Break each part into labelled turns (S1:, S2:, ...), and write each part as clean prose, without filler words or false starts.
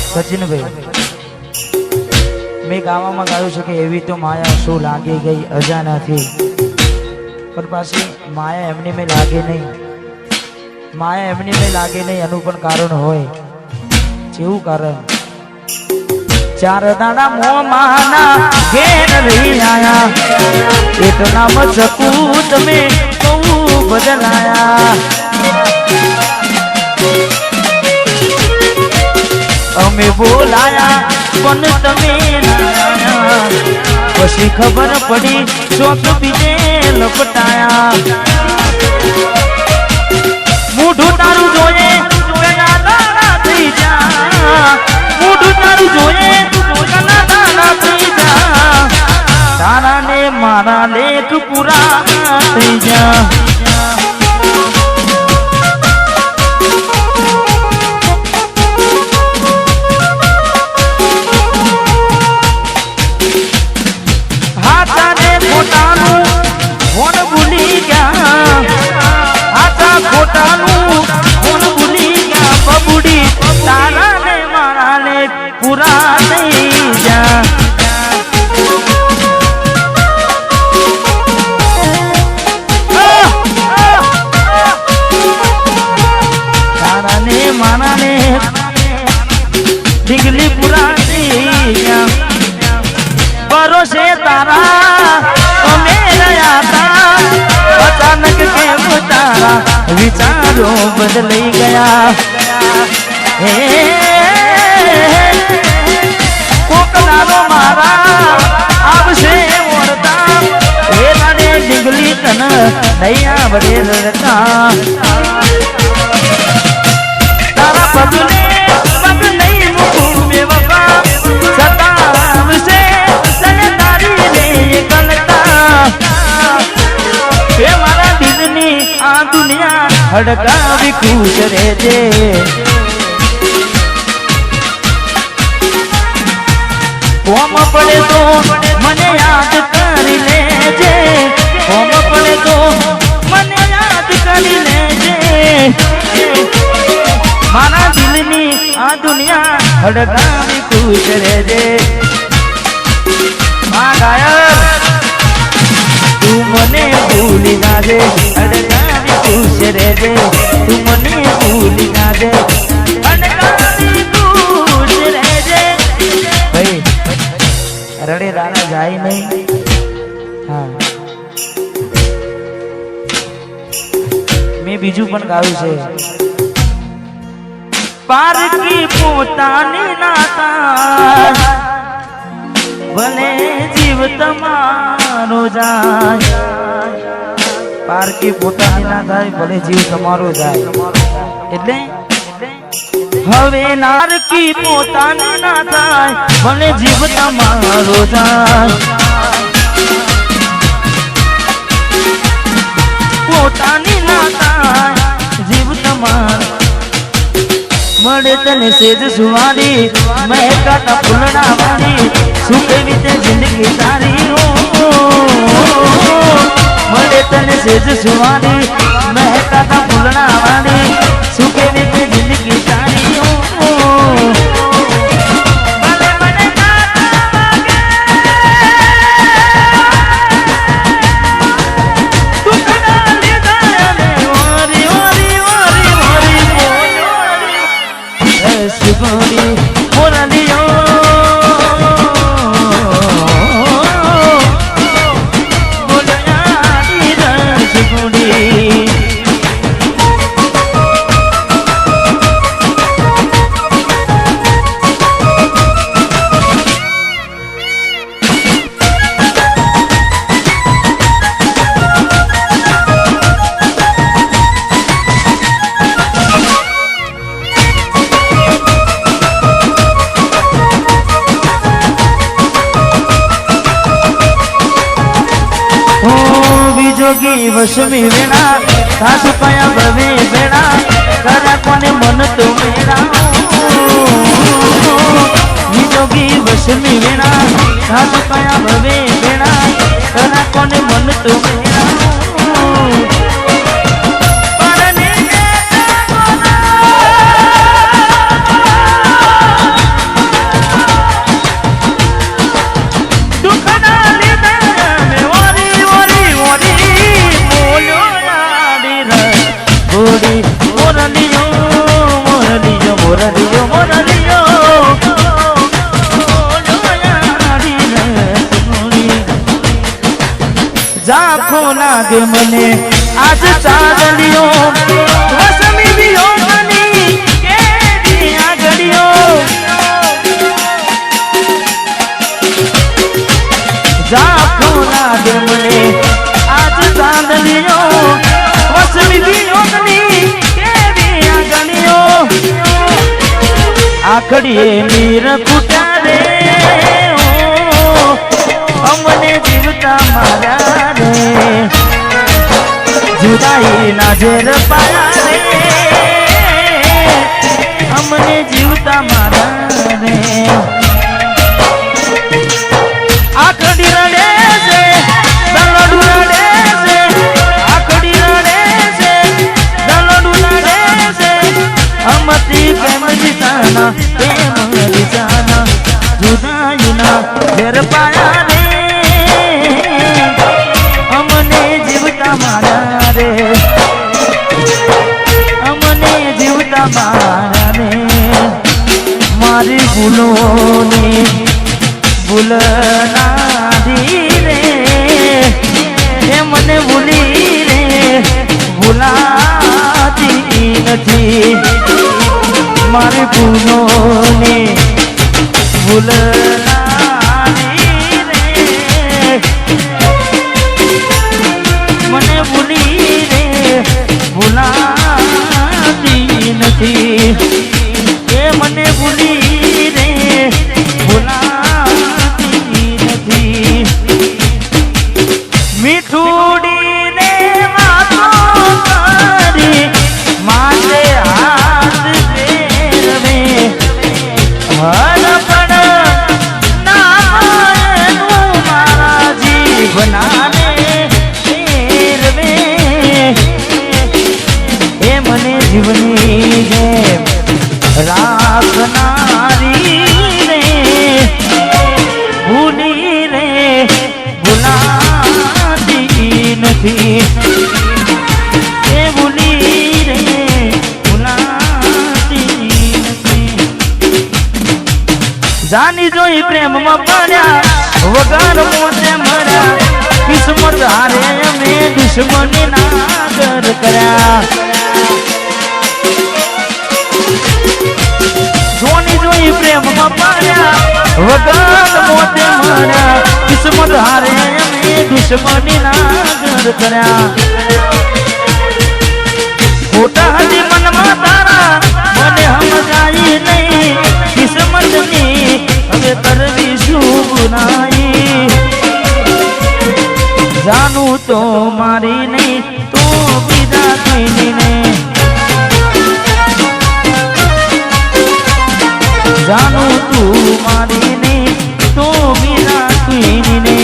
S1: सचिन भाई मैं गावामां गाયું છે કે એવી તો માયા શું લાગી ગઈ અજાનાથી પણ પાછી માયા એમની મેં લાગે નહીં માયા એમની મેં લાગે નહીં એનું પણ કારણ હોય જેવું કારણ ચાર દાડા મોમાના ઘેર રહી આયા એક નામ સકૂત મે કહું બદલાયા અમે બોલાયા પણ તમે ના પછી ખબર પડી ચોક બીજે લપટાયા મોઢું તારું જોયે કના દાણા થઈ જા મોઢું તારું જોયે કના દાણા થઈ જા તારા ને મારા લેખ પૂરા થઈ જા पूरा नहीं जा तारा ने माना ने डिगली पूरा नहीं जा भरोसे तारा मेरा आता अचानक के तारा विचारों बदल गया हे कोकलालो मारा आवशे ओरता एलाने डिंगली तन नैया बड़े लड़का तारा पगले पग नहीं मुकू में वफा सदा आवशे तने तारी ने ये गलता ये मारा दिलनी आ दुनिया हड़का भी खुश रहे जे कोम पड़े तो मने याद करी लेजे कोम पड़े तो मने याद करी लेजे मारा दिलनी आ दुनिया हड़कावी खुश रहेजे मां गायर तू मने भूली जाजे हड़कावी खुश रहेजे तू मने भूली जाजे हड़कावी खुश रहेजे भाई रड़े राणा जाए नहीं हाँ मैं बीजू पण गाયું છે પારકી પોતાને નાતા ભલે જીવ તમારો જાય પારકી પોતાને ના થાય ભલે જીવ તમારો જાય એટલે હવે નારકી પોતાને ના થાય ભલે જીવ તમારો જાય પોતાની ના થાય જીવ તમારો મળે તને સેજ સુવારી મહેકાતા ફૂલડા વાળી સુખે વીતે જિંદગી તારી મળે તને સેજ સુવારી મહેકાતા ફૂલડા વાળી સુખે વીતે જિંદગી તારી जोगी वशमी वेणा सासु पाया भवे बेड़ा करा कोने मन तो मेरा जोगी वशमी वेणा सासु पाया भवे बेड़ा करा कोने मन तो मेरा ઝાંખો લાગે મને આજ ચાંદલિયો વસમી વિયોગની કેવી આગળીઓ ઝાંખો લાગે મને આજ ચાંદલિયો વસમી વિયોગની કેવી આગળીઓ આખડીએ નીર કુટા રે અમને જીવતા મારા રે જુદાઈ ના ઝેર પાયા રે અમને જીવતા મારા રે આખડી રડે છે દલડું રડે છે આખડી રડે છે દલડું રડે છે અમતી પ્રેમ જીતાના પ્રેમ જીતાના જુદાઈ ના ઝેર પાયા રે અમને જીવતા મારા રે અમને જીવતા મારા રે મારી ભૂલોની ભૂલ નાધી રે એ મને ભૂલી રે ભૂલાતી નથી મારી ભૂલોની ભૂલ મને ભૂલી રે ભૂલાતી નથી એ મને ભૂલી રે ભૂલાતી નથી મીઠુડીને વાતો કરી માથે હાથ ફેરવે હરપણ નામનું મારા જીવનાને જીવની જેમ રાખનારી રે ભૂલી રે ભૂલાતી નથી એ ભૂલી રે ભૂલાતી નથી જાની જોઈ પ્રેમમાં પડ્યા વગર મોતે મર્યા કિસ્મત હારે અમે દુશ્મની નાગર કર્યા જોની જોઈ પ્રેમમાં પાડ્યા વગર મોતે મર્યા કિસ્મત હારે અમે દુશ્મની નાગર કર્યા ખોટા હજી મનમાં તારા મને સમજાઈ નહીં કિસ્મતની હવે કરવી શું ગુનાઈ જાનું તો મારી નહીં તો બીજા કોઈની નહીં જાનું તું મારી ને તો બીના કોઈની ને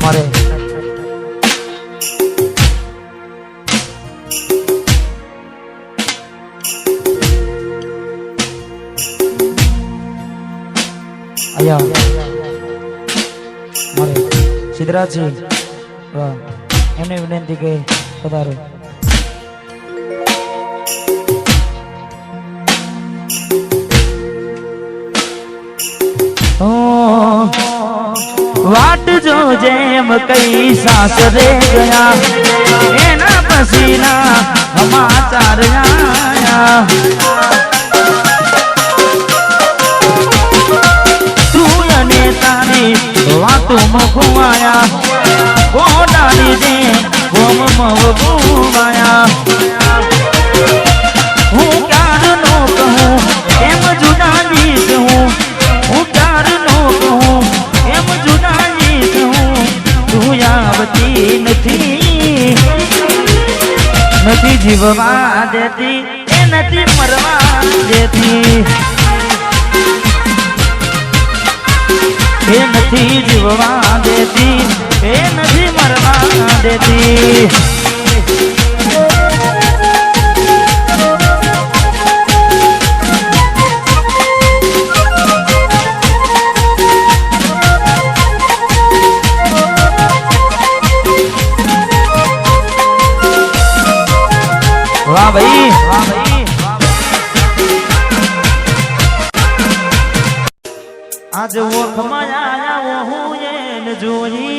S1: મારે સિદ્ધરાજજી એમને વિનંતી કે પધારો. વાટ જો જેમ કઈ સાસરે ગયા એના પછીના સમાચાર આયા તું અને તારી વાતો મખવાયા ગોડાની દે ગોમ મવગુવાયા હું ક્યાર નો કહું એમ જુદાની કહું હું ક્યાર નો કહું એમ જુદાની કહું તું આવતી નથી જીવવા દેતી એ નથી મરવા દેતી એ નથી જીવવા દેતી એ નથી મરવા દેતી વાહ ભાઈ વાહ ભાઈ આજ ઓખમાં આયા હું એને જોઈ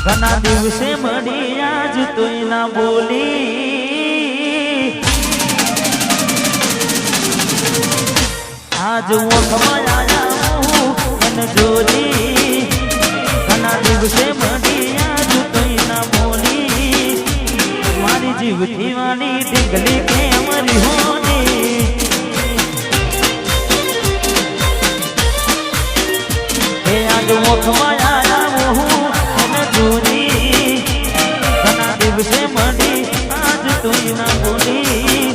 S1: ઘણા દિવસે મળી આજ તોય ના બોલી આજ ઓખમાં આયા હું એને જોઈ ઘણા દિવસે મળી આજ તોય ના બોલી મારી જીવથી વાલી ઢીંગલી કેમ હોની હે આજ મુખમાં આયા હું અને જોની ઘણા દિવસે મળી આજ તોય ના બોલી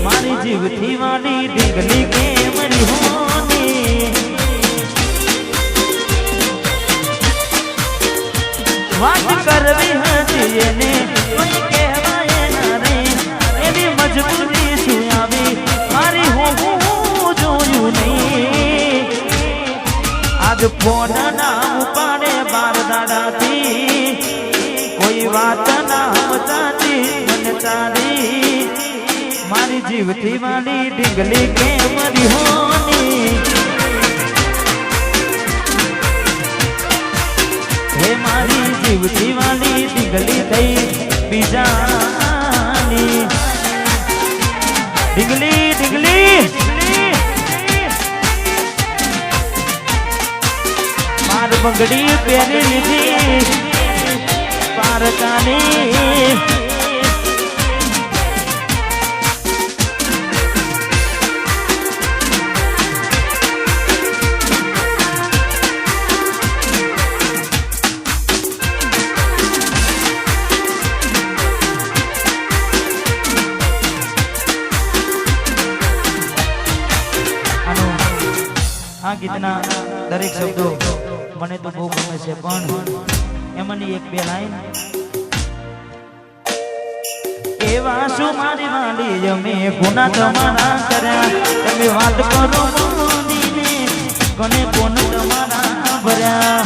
S1: મારી જીવથી વાલી ઢીંગલી કેમ હોની વાત કરવી હતી એને કોઈ કહેવાય ના રે એની મજબૂરી શું આવી મારી હું જોયું નહીં આજ ફોન ના ઉપાડે બાર દાડાથી કોઈ વાત ના મચાતી મને તારી મારી જીવથી વાળી ઢીંગલી કેમ હોની હે મારી જીવથી વાલી ઢીંગલી થઈ બીજાની ઢીંગલી ઢીંગલી માર બંગડી પહેરી લીધી પારકાની આ ગીતના દરેક શબ્દો મને તો બહુ ગમે છે પણ એમાંની એક બે લાઈન એવા શું મારી વાલી અમે ગુના તમારા કર્યા તમે વાત કરો મોદીને કોને કોણ તમારા ભર્યા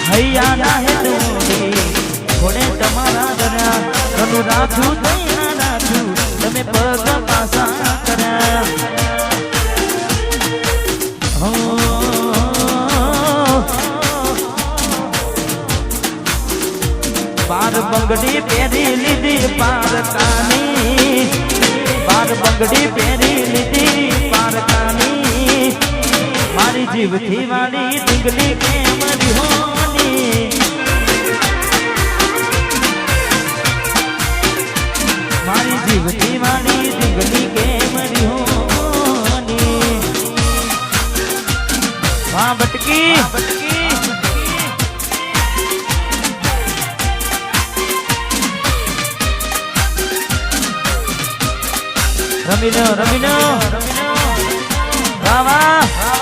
S1: હૈયા ના હે દોડી કોને તમારા ધર્યા તનું રાખું થઈ ના રાખું તમે પગ પાસા કર્યા બાર બંગડી પહેરી લીધી પારકાની બાર બંગડી પહેરી લીધી પારકાની મારી જીવથી વાળી ઢીંગલી કેમ હોની મારી જીવથી વાળી ઢીંગલી કેમ હોની વાહ બટકી રમીનો વાહ વાહ